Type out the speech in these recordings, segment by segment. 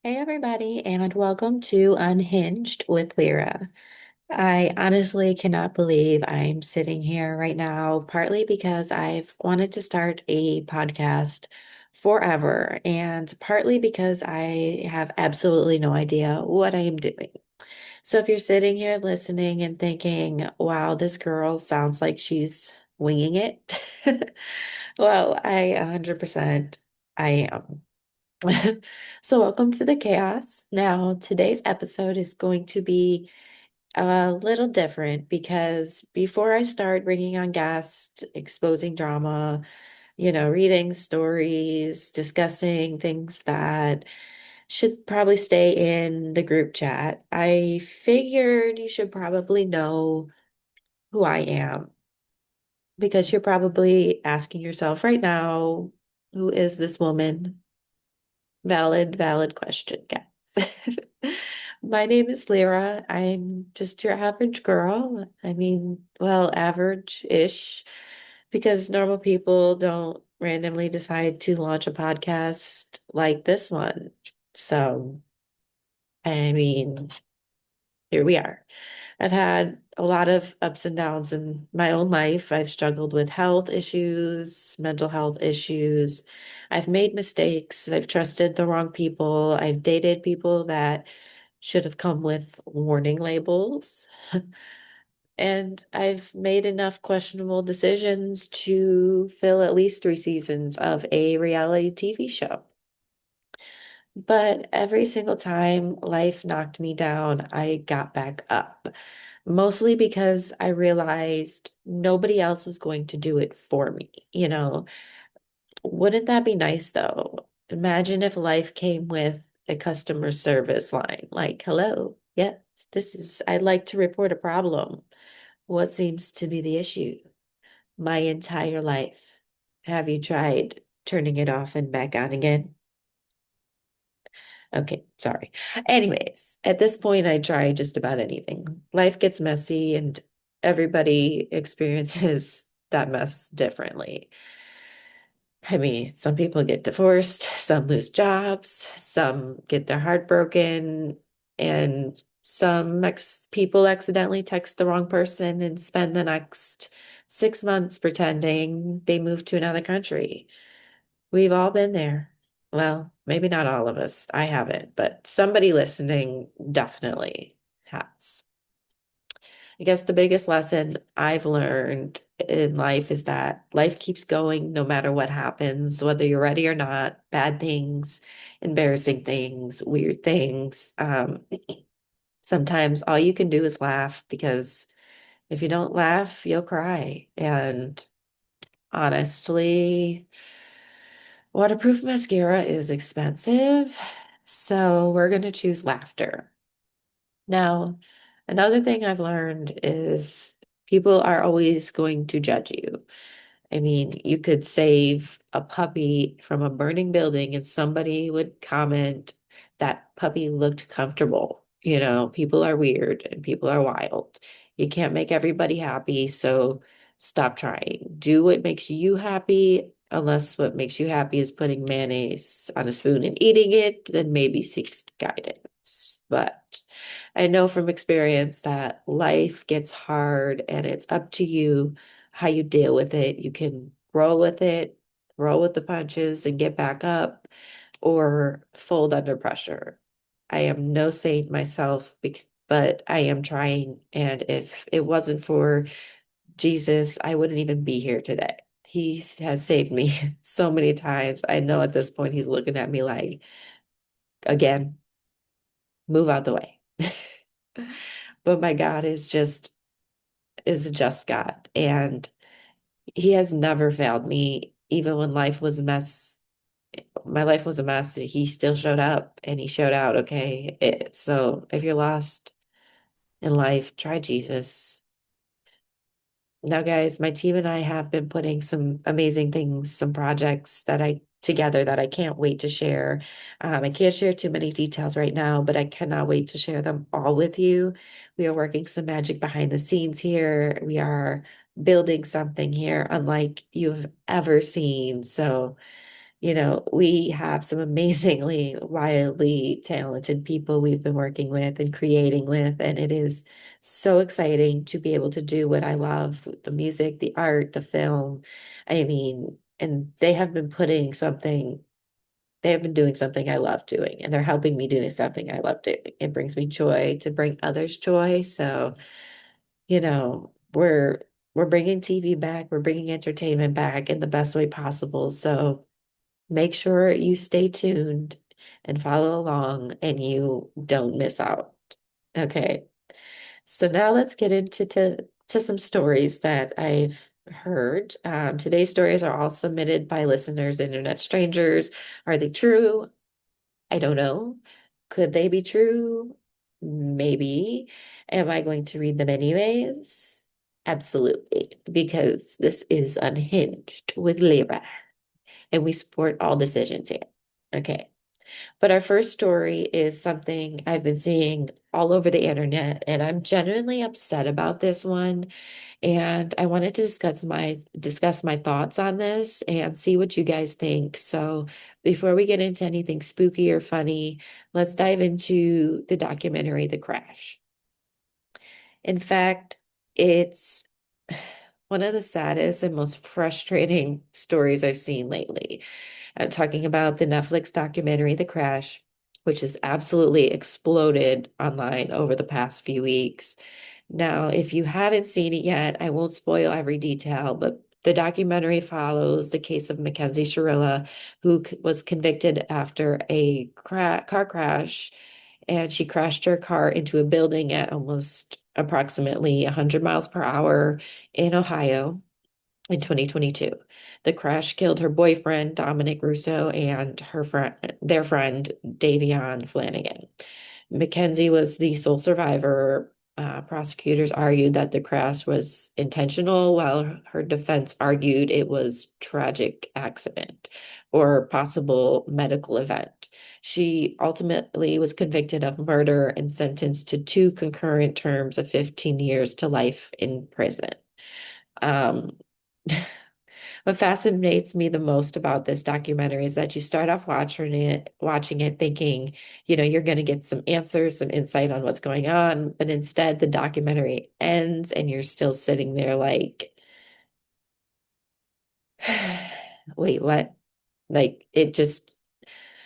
Hey everybody, and welcome to Unhinged with Leirah. I honestly cannot believe I'm sitting here right now, partly because I've wanted to start a podcast forever, and partly because I have absolutely no idea what I am doing. So if you're sitting here listening and thinking, wow, this girl sounds like she's winging it, well, I 100% I am. So, welcome to the chaos. Now, today's episode is going to be a little different because before I start bringing on guests, exposing drama, reading stories, discussing things that should probably stay in the group chat, I figured you should probably know who I am because you're probably asking yourself right now, who is this woman? Valid question, guys. My name is Leirah. I'm just your average girl. I mean, well, average-ish, because normal people don't randomly decide to launch a podcast like this one. So, I mean, here we are. I've had a lot of ups and downs in my own life. I've struggled with health issues, mental health issues. I've made mistakes. I've trusted the wrong people. I've dated people that should have come with warning labels. And I've made enough questionable decisions to fill at least 3 seasons of a reality TV show. But every single time life knocked me down, I got back up. Mostly because I realized nobody else was going to do it for me. Wouldn't that be nice though? Imagine if life came with a customer service line like, hello, yes, I'd like to report a problem. What seems to be the issue? My entire life. Have you tried turning it off and back on again? Okay, sorry. Anyways, at this point, I try just about anything. Life gets messy and everybody experiences that mess differently. I mean, some people get divorced, some lose jobs, some get their heart broken, and some ex people accidentally text the wrong person and spend the next 6 months pretending they moved to another country. We've all been there. Well, maybe not all of us. I haven't, but somebody listening definitely has. I guess the biggest lesson I've learned in life is that life keeps going no matter what happens, whether you're ready or not, bad things, embarrassing things, weird things. Sometimes all you can do is laugh because if you don't laugh, you'll cry. And honestly, waterproof mascara is expensive, so we're going to choose laughter. Now, another thing I've learned is people are always going to judge you. I mean, you could save a puppy from a burning building and somebody would comment that puppy looked comfortable. People are weird and people are wild. You can't make everybody happy, so stop trying. Do what makes you happy, unless what makes you happy is putting mayonnaise on a spoon and eating it, then maybe seek guidance. But I know from experience that life gets hard and it's up to you how you deal with it. You can roll with it, roll with the punches and get back up, or fold under pressure. I am no saint myself, but I am trying. And if it wasn't for Jesus, I wouldn't even be here today. He has saved me so many times. I know at this point he's looking at me like, again, move out the way. But my God is a just God. And he has never failed me, even when life was a mess. My life was a mess. He still showed up and he showed out. Okay. So if you're lost in life, try Jesus. Now, guys, my team and I have been putting some amazing things, some projects that I together that I can't wait to share. I can't share too many details right now, but I cannot wait to share them all with you. We are working some magic behind the scenes here. We are building something here unlike you've ever seen. So We have some amazingly, wildly talented people we've been working with and creating with, and it is so exciting to be able to do what I love, the music, the art, the film. I mean, and they have been doing something I love doing, and they're helping me doing something I love doing. It brings me joy to bring others joy. So, we're bringing TV back, we're bringing entertainment back in the best way possible. So make sure you stay tuned and follow along and you don't miss out. Okay. So now let's get into to some stories that I've heard. Today's stories are all submitted by listeners, internet strangers. Are they true? I don't know. Could they be true? Maybe. Am I going to read them anyways? Absolutely, because this is Unhinged with Leirah, and we support all decisions here. Okay. But our first story is something I've been seeing all over the internet, and I'm genuinely upset about this one. And I wanted to discuss my thoughts on this and see what you guys think. So before we get into anything spooky or funny, let's dive into the documentary The Crash. In fact, it's one of the saddest and most frustrating stories I've seen lately. I'm talking about the Netflix documentary The Crash, which has absolutely exploded online over the past few weeks. Now, if you haven't seen it yet, I won't spoil every detail, but the documentary follows the case of Mackenzie Shirilla, who was convicted after a car crash, and she crashed her car into a building at almost approximately 100 miles per hour in Ohio in 2022. The crash killed her boyfriend, Dominic Russo, and their friend, Davion Flanagan. Mackenzie was the sole survivor. Prosecutors argued that the crash was intentional, while her defense argued it was tragic accident or possible medical event. She ultimately was convicted of murder and sentenced to two concurrent terms of 15 years to life in prison. Um, what fascinates me the most about this documentary is that you start off watching it thinking, you're going to get some answers, some insight on what's going on, but instead the documentary ends and you're still sitting there like, wait, what? Like it just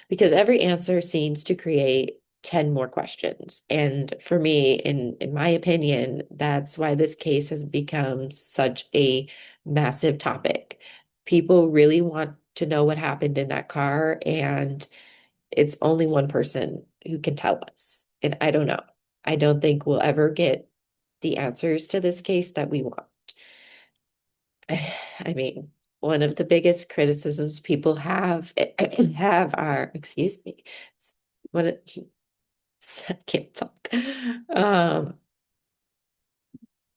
because every answer seems to create 10 more questions. And for me, in my opinion, that's why this case has become such a massive topic. People really want to know what happened in that car, and it's only one person who can tell us. And I don't know. I don't think we'll ever get the answers to this case that we want. I mean, one of the biggest criticisms people excuse me, what it, I can't talk. Um,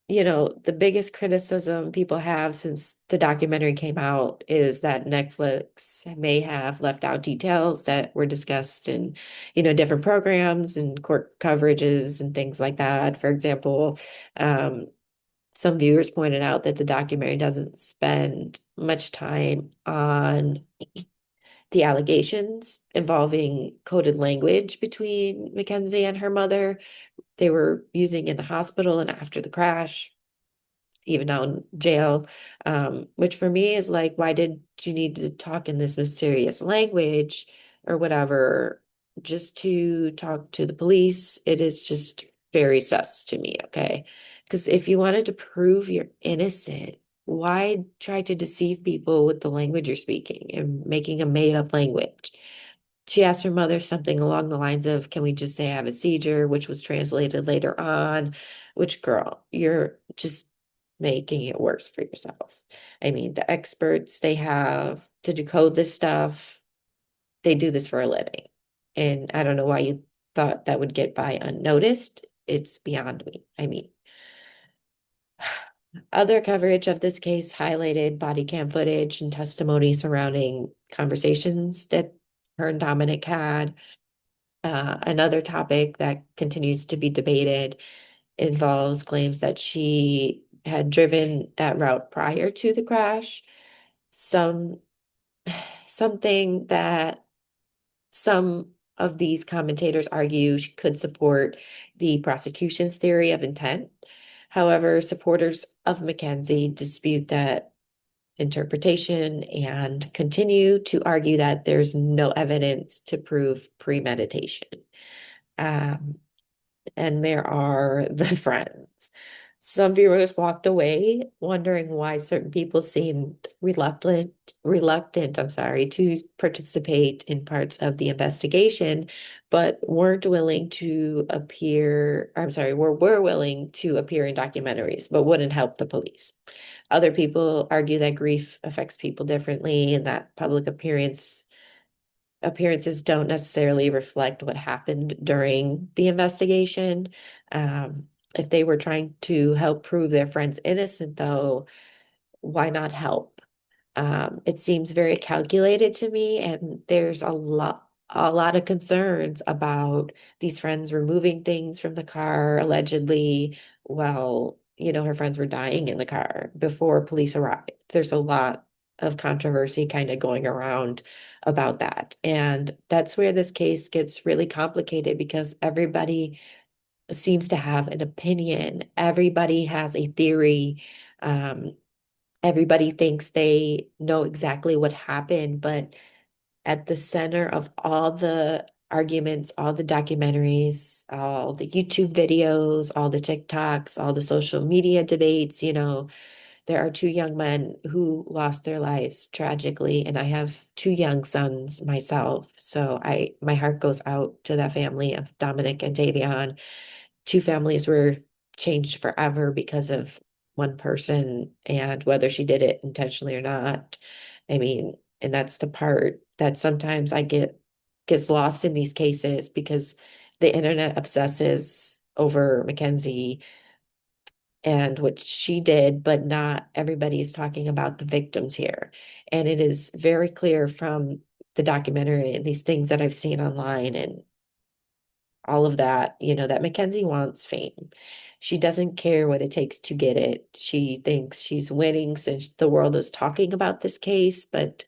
the biggest criticism people have since the documentary came out is that Netflix may have left out details that were discussed in, different programs and court coverages and things like that. For example, um, some viewers pointed out that the documentary doesn't spend much time on the allegations involving coded language between Mackenzie and her mother. They were using in the hospital and after the crash, even now in jail, which for me is like, why did you need to talk in this mysterious language or whatever just to talk to the police? It is just very sus to me, okay? Because if you wanted to prove you're innocent, why try to deceive people with the language you're speaking and making a made up language? She asked her mother something along the lines of, can we just say I have a seizure, which was translated later on, which girl, you're just making it worse for yourself. I mean, the experts they have to decode this stuff, they do this for a living. And I don't know why you thought that would get by unnoticed. It's beyond me. I mean, other coverage of this case highlighted body cam footage and testimony surrounding conversations that her and Dominic had. Another topic that continues to be debated involves claims that she had driven that route prior to the crash. Some something that some of these commentators argue could support the prosecution's theory of intent. However, supporters of Mackenzie dispute that interpretation and continue to argue that there's no evidence to prove premeditation. Um, and there are the friends. Some viewers walked away wondering why certain people seemed reluctant, to participate in parts of the investigation, but weren't willing to appear, were willing to appear in documentaries, but wouldn't help the police. Other people argue that grief affects people differently and that public appearances don't necessarily reflect what happened during the investigation. If they were trying to help prove their friend's innocent, though, why not help? It seems very calculated to me, and there's a lot of concerns about these friends removing things from the car allegedly while, her friends were dying in the car before police arrived. There's a lot of controversy kind of going around about that. And that's where this case gets really complicated because everybody seems to have an opinion. Everybody has a theory. Um, Everybody thinks they know exactly what happened, but at the center of all the arguments, all the documentaries, all the YouTube videos, all the TikToks, all the social media debates, there are two young men who lost their lives tragically, and I have two young sons myself. So my heart goes out to that family of Dominic and Davion. Two families were changed forever because of one person and whether she did it intentionally or not. I mean, and that's the part that sometimes I gets lost in these cases because the internet obsesses over Mackenzie and what she did, but not everybody is talking about the victims here. And it is very clear from the documentary and these things that I've seen online and all of that, that Mackenzie wants fame. She doesn't care what it takes to get it. She thinks she's winning since the world is talking about this case, but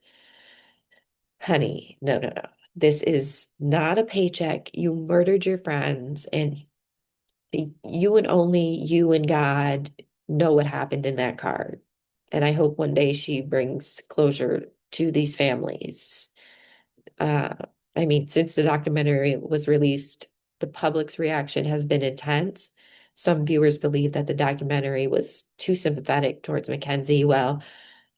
honey, no, no, no. This is not a paycheck. You murdered your friends, and you and only you and God know what happened in that car. And I hope one day she brings closure to these families. Uh, I mean, since the documentary was released, the public's reaction has been intense. Some viewers believe that the documentary was too sympathetic towards Mackenzie, while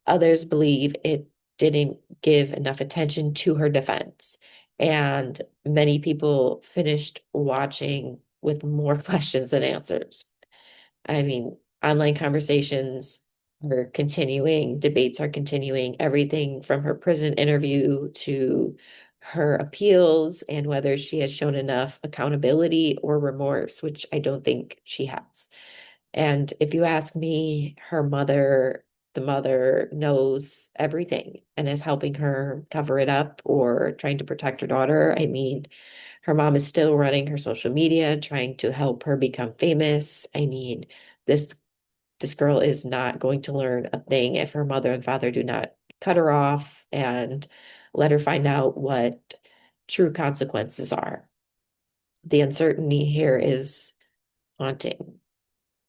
others believe it didn't give enough attention to her defense. And many people finished watching with more questions than answers. I mean, online conversations are continuing, debates are continuing, everything from her prison interview to her appeals and whether she has shown enough accountability or remorse, which I don't think she has. And if you ask me, the mother knows everything and is helping her cover it up or trying to protect her daughter. I mean, her mom is still running her social media, trying to help her become famous. I mean, this this girl is not going to learn a thing if her mother and father do not cut her off and let her find out what true consequences are. The uncertainty here is haunting.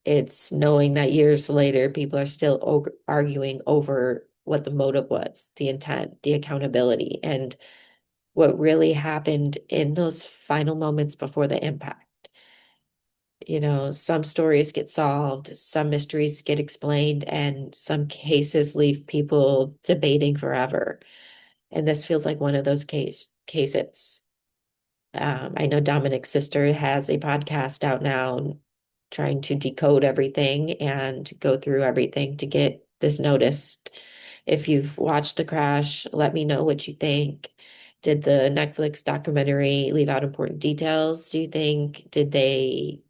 It's knowing that years later, people are still arguing over what the motive was, the intent, the accountability, and what really happened in those final moments before the impact. Some stories get solved, some mysteries get explained, and some cases leave people debating forever. And this feels like one of those cases. I know Dominic's sister has a podcast out now trying to decode everything and go through everything to get this noticed. If you've watched the crash, let me know what you think. Did the Netflix documentary leave out important details? Do you think, did they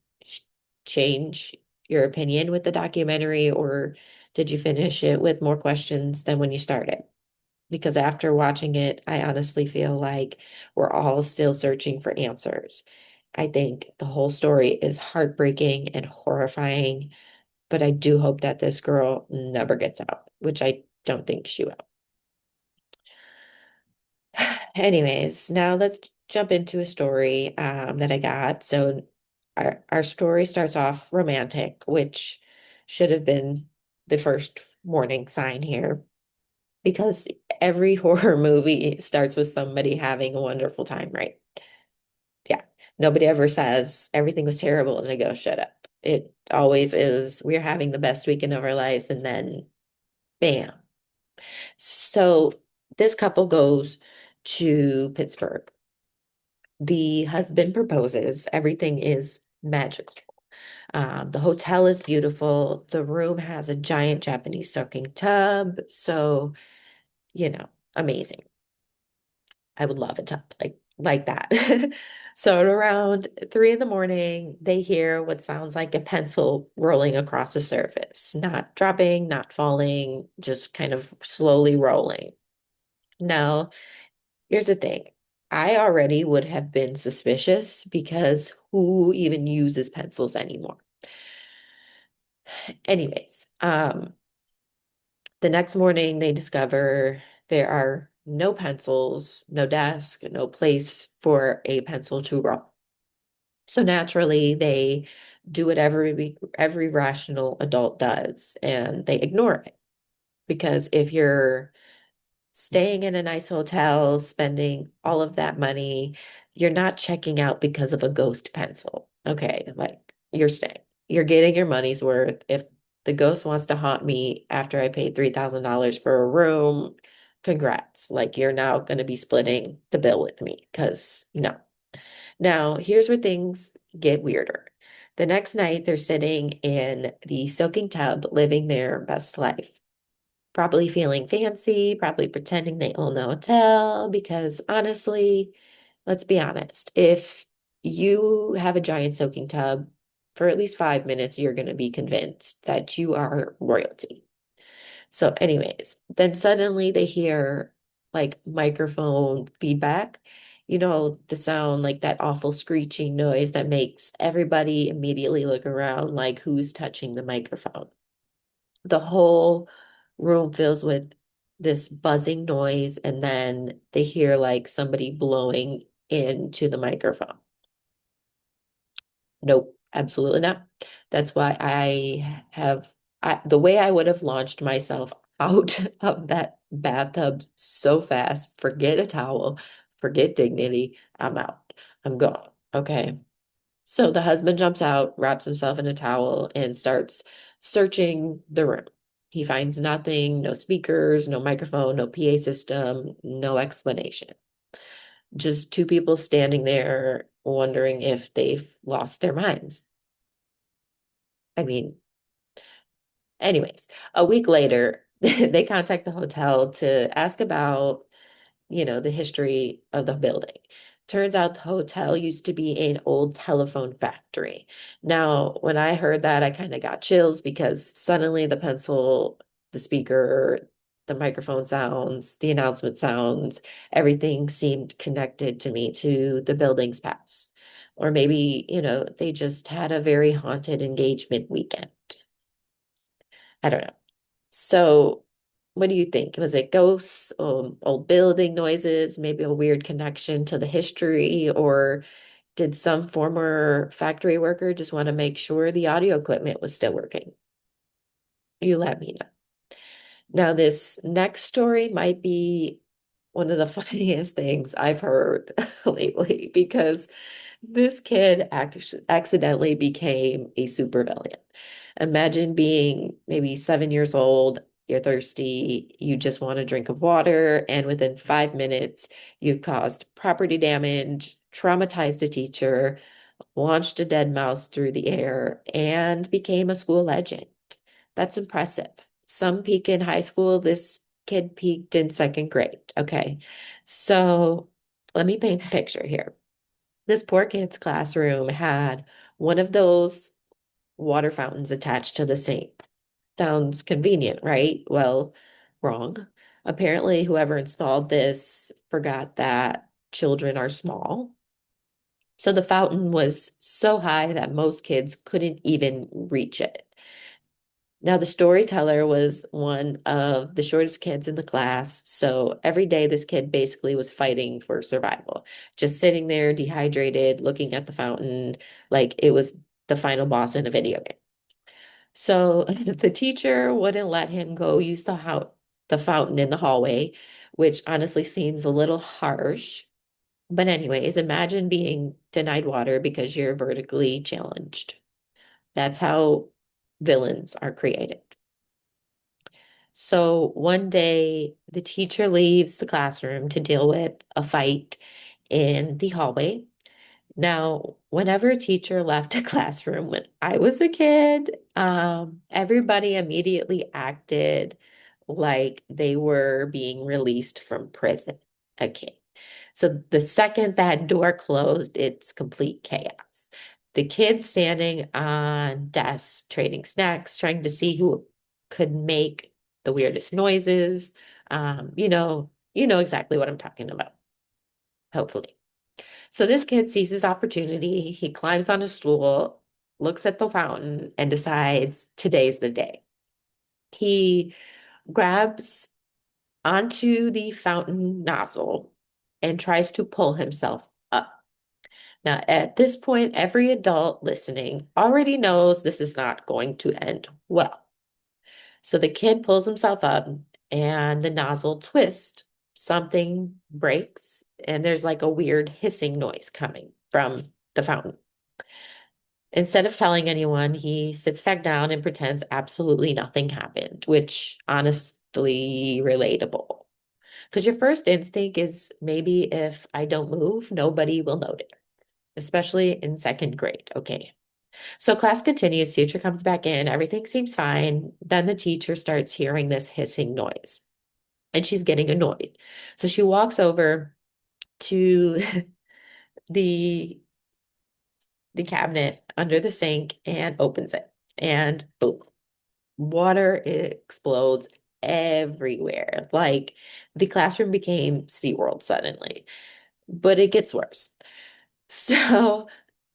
change your opinion with the documentary, or did you finish it with more questions than when you started? Because after watching it, I honestly feel like we're all still searching for answers. I think the whole story is heartbreaking and horrifying, but I do hope that this girl never gets out, which I don't think she will. Anyways, now let's jump into a story that I got. So our story starts off romantic, which should have been the first warning sign here because every horror movie starts with somebody having a wonderful time, right? Yeah. Nobody ever says everything was terrible and I go, shut up. It always is, we're having the best weekend of our lives, and then bam. So this couple goes to Pittsburgh. The husband proposes. Everything is magical. The hotel is beautiful. The room has a giant Japanese soaking tub. So, amazing. I would love a tub like that. So at around 3 in the morning, they hear what sounds like a pencil rolling across the surface, not dropping, not falling, just kind of slowly rolling. Now, here's the thing. I already would have been suspicious because who even uses pencils anymore? Anyways, the next morning they discover there are no pencils, no desk, no place for a pencil to roll. So naturally, they do what every rational adult does, and they ignore it. Because if you're staying in a nice hotel, spending all of that money, you're not checking out because of a ghost pencil. Okay, like you're staying. You're getting your money's worth. If the ghost wants to haunt me after I paid $3,000 for a room, congrats. Like you're now going to be splitting the bill with me because no. Now, here's where things get weirder. The next night, they're sitting in the soaking tub, living their best life. Probably feeling fancy, probably pretending they own the hotel, because honestly, let's be honest, if you have a giant soaking tub for at least 5 minutes, you're going to be convinced that you are royalty. So, anyways, then suddenly they hear like microphone feedback. The sound like that awful screeching noise that makes everybody immediately look around like who's touching the microphone. The whole room fills with this buzzing noise, and then they hear like somebody blowing into the microphone. Nope, absolutely not. That's why the way I would have launched myself out of that bathtub so fast, forget a towel, forget dignity, I'm out. I'm gone. Okay. So the husband jumps out, wraps himself in a towel, and starts searching the room. He finds nothing, no speakers, no microphone, no PA system, no explanation. Just two people standing there wondering if they've lost their minds. I mean, anyways, a week later, they contact the hotel to ask about, the history of the building. Turns out the hotel used to be an old telephone factory. Now, when I heard that, I kind of got chills because suddenly the pencil, the speaker, the microphone sounds, the announcement sounds, everything seemed connected to me to the building's past. Or maybe, they just had a very haunted engagement weekend. I don't know. So, what do you think? Was it ghosts, old building noises, maybe a weird connection to the history, or did some former factory worker just want to make sure the audio equipment was still working? You let me know. Now, this next story might be one of the funniest things I've heard lately because this kid accidentally became a supervillain. Imagine being maybe 7 years old, you're thirsty, you just want a drink of water, and within 5 minutes, you've caused property damage, traumatized a teacher, launched a dead mouse through the air, and became a school legend. That's impressive. Some peak in high school, this kid peaked in second grade. Okay. So let me paint the picture here. This poor kid's classroom had one of those water fountains attached to the sink. Sounds convenient, right? Well, wrong. Apparently, whoever installed this forgot that children are small. So the fountain was so high that most kids couldn't even reach it. Now, the storyteller was one of the shortest kids in the class. So every day, this kid basically was fighting for survival, just sitting there dehydrated, looking at the fountain like it was the final boss in a video game. So the teacher wouldn't let him go use the fountain in the hallway, which honestly seems a little harsh. But anyways, imagine being denied water because you're vertically challenged. That's how villains are created. So one day, the teacher leaves the classroom to deal with a fight in the hallway. Now, whenever a teacher left a classroom when I was a kid, everybody immediately acted like they were being released from prison. Okay. So the second that door closed, it's complete chaos. The kids standing on desks, trading snacks, trying to see who could make the weirdest noises. You know exactly what I'm talking about, hopefully. So this kid sees his opportunity. He climbs on a stool, looks at the fountain, and decides today's the day. He grabs onto the fountain nozzle and tries to pull himself up. Now, at this point, every adult listening already knows this is not going to end well. So the kid pulls himself up and the nozzle twists. Something breaks, and there's like a weird hissing noise coming from the fountain. Instead of telling anyone, he sits back down and pretends absolutely nothing happened, which honestly relatable. Because your first instinct is maybe if I don't move, nobody will notice, especially in second grade. Okay. So class continues, teacher comes back in, everything seems fine. Then the teacher starts hearing this hissing noise and she's getting annoyed. So she walks over to the the cabinet under the sink and opens it. And boom, water explodes everywhere. Like the classroom became SeaWorld suddenly. But it gets worse. So,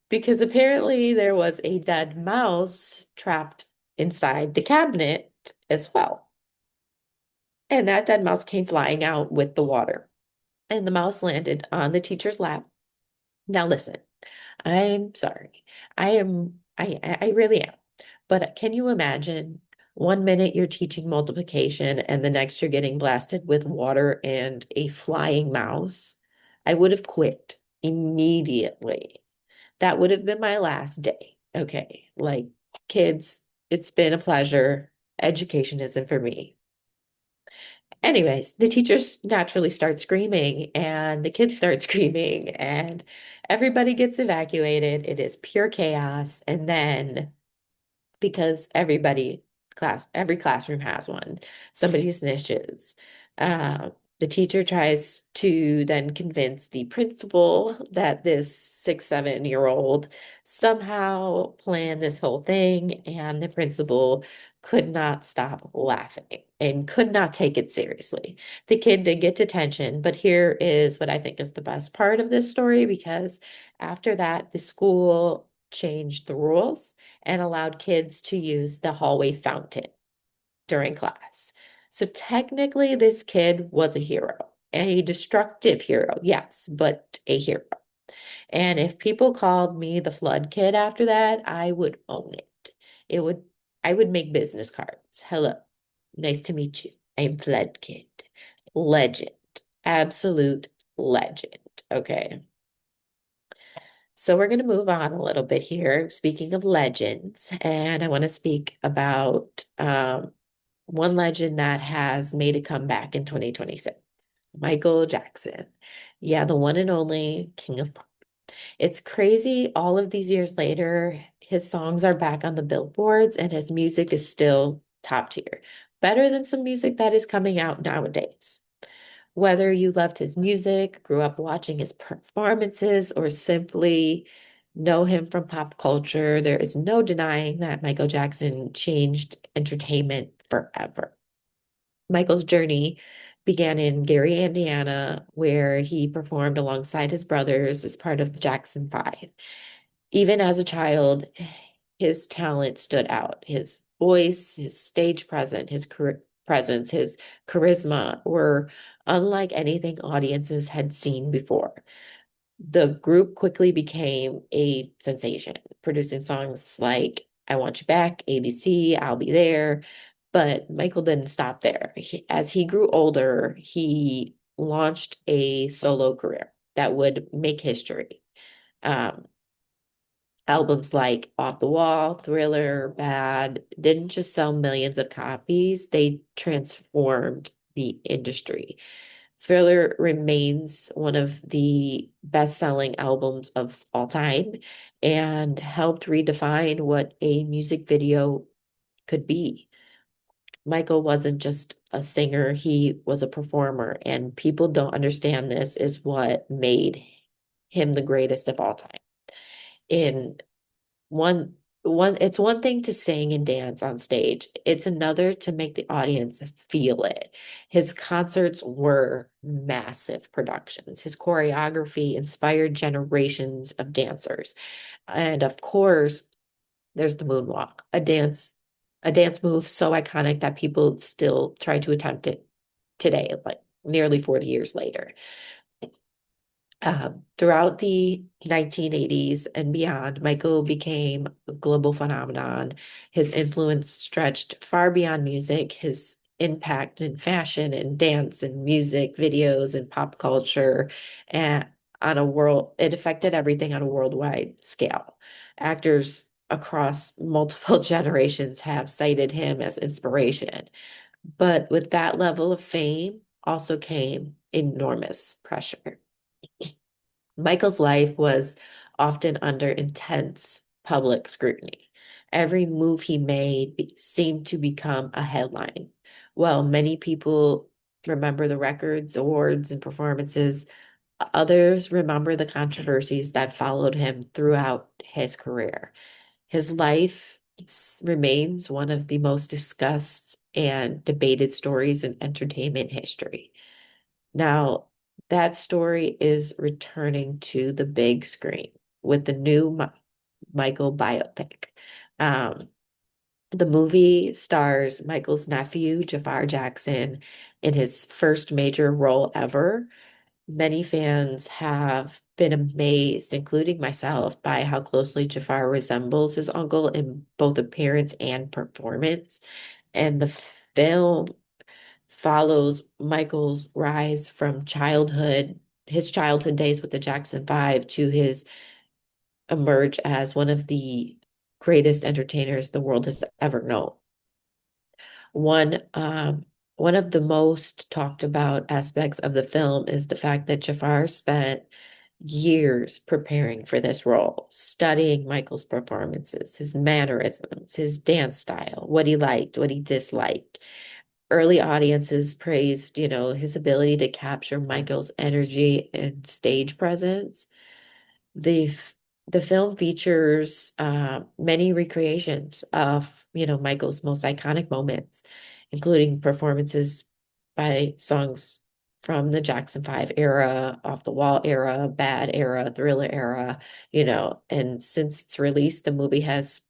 because apparently there was a dead mouse trapped inside the cabinet as well. And that dead mouse came flying out with the water. And the mouse landed on the teacher's lap. Now listen, I'm sorry. I really am. But can you imagine 1 minute you're teaching multiplication and the next you're getting blasted with water and a flying mouse? I would have quit immediately. That would have been my last day. Okay. Like, kids, it's been a pleasure. Education isn't for me. Anyways, the teachers naturally start screaming and the kids start screaming and everybody gets evacuated. It is pure chaos. And then because every classroom has one. Somebody snitches. Uh, the teacher tries to then convince the principal that this 6, 7 year old somehow planned this whole thing, and the principal could not stop laughing and could not take it seriously. The kid did get detention, but here is what I think is the best part of this story because after that, the school changed the rules and allowed kids to use the hallway fountain during class. So technically, this kid was a hero, a destructive hero, yes, but a hero. And if people called me the flood kid after that, I would own it. It would, I would make business cards. Hello, nice to meet you. I'm flood kid. Legend, absolute legend. Okay. So we're going to move on a little bit here. Speaking of legends, and I want to speak about one legend that has made a comeback in 2026, Michael Jackson. Yeah, the one and only King of Pop. It's crazy. All of these years later, his songs are back on the billboards and his music is still top tier, better than some music that is coming out nowadays. Whether you loved his music, grew up watching his performances, or simply know him from pop culture, there is no denying that Michael Jackson changed entertainment forever. Michael's journey began in Gary, Indiana, where he performed alongside his brothers as part of the Jackson Five. Even as a child, his talent stood out. His voice, his stage presence, his charisma were unlike anything audiences had seen before. The group quickly became a sensation, producing songs like I Want You Back, ABC, I'll Be There. But Michael didn't stop there. As he grew older, he launched a solo career that would make history. Um, Albums like Off the Wall, Thriller, Bad didn't just sell millions of copies, they transformed the industry. Thriller remains one of the best-selling albums of all time and helped redefine what a music video could be. Michael wasn't just a singer, he was a performer, and people don't understand this is what made him the greatest of all time. In it's one thing to sing and dance on stage. It's another to make the audience feel it. His concerts were massive productions. His choreography inspired generations of dancers. And of course, there's the moonwalk, a dance move so iconic that people still try to attempt it today, like nearly 40 years later. Throughout the 1980s and beyond, Michael became a global phenomenon. His influence stretched far beyond music. His impact in fashion and dance and music videos and pop culture and it affected everything on a worldwide scale. Actors across multiple generations have cited him as inspiration. But with that level of fame also came enormous pressure. Michael's life was often under intense public scrutiny. Every move he made seemed to become a headline. While many people remember the records, awards, and performances, others remember the controversies that followed him throughout his career. His life remains one of the most discussed and debated stories in entertainment history. Now, that story is returning to the big screen with the new Michael biopic. Um, the movie stars Michael's nephew, Jafar Jackson, in his first major role ever. Many fans have been amazed, including myself, by how closely Jafar resembles his uncle in both appearance and performance. And the film follows Michael's rise from his childhood days with the Jackson Five to his emerge as one of the greatest entertainers the world has ever known. One one of the most talked about aspects of the film is the fact that Jafar spent years preparing for this role, studying Michael's performances, his mannerisms, his dance style, what he liked, what he disliked. Early audiences praised, his ability to capture Michael's energy and stage presence. The f- the film features many recreations of, Michael's most iconic moments, including performances by songs from the Jackson 5 era, Off the Wall era, Bad era, Thriller era, and since its release, the movie has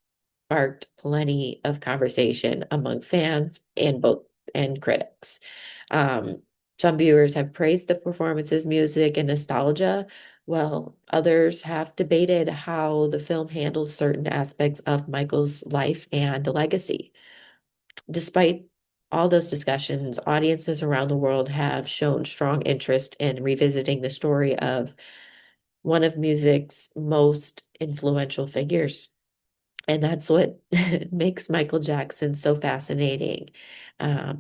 sparked plenty of conversation among fans and critics. Um, some viewers have praised the performances, music, and nostalgia, while others have debated how the film handles certain aspects of Michael's life and legacy. Despite all those discussions, audiences around the world have shown strong interest in revisiting the story of one of music's most influential figures. And that's what makes Michael Jackson so fascinating.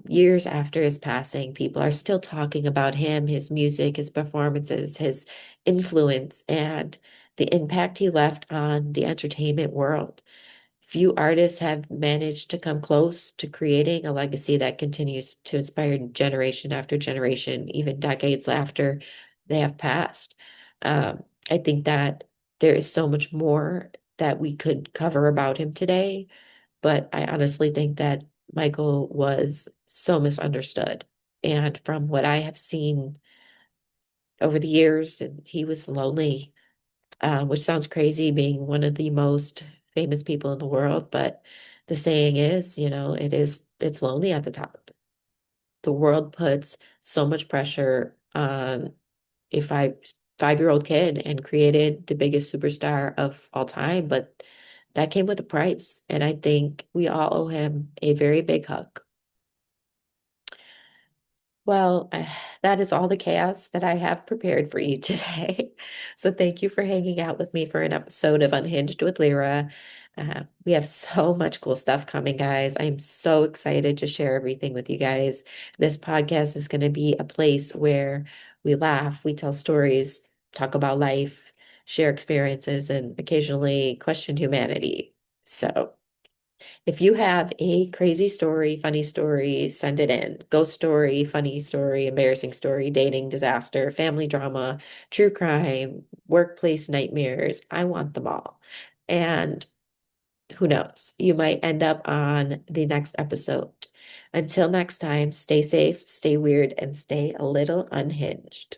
Years after his passing, people are still talking about him, his music, his performances, his influence, and the impact he left on the entertainment world. Few artists have managed to come close to creating a legacy that continues to inspire generation after generation, even decades after they have passed. I think that there is so much more that we could cover about him today, but I honestly think that Michael was so misunderstood. And from what I have seen over the years, and he was lonely, which sounds crazy being one of the most famous people in the world, but The saying is, it's lonely at the top. The world puts so much pressure on a five-year-old kid and created the biggest superstar of all time, but that came with a price. And I think we all owe him a very big hug. Well, that is all the chaos that I have prepared for you today. So thank you for hanging out with me for an episode of Unhinged with Leirah. We have so much cool stuff coming, guys. I'm so excited to share everything with you guys. This podcast is going to be a place where we laugh, we tell stories, talk about life, share experiences, and occasionally question humanity. So if you have a crazy story, funny story, send it in. Ghost story, funny story, embarrassing story, dating disaster, family drama, true crime, workplace nightmares. I want them all. And who knows? You might end up on the next episode. Until next time, stay safe, stay weird, and stay a little unhinged.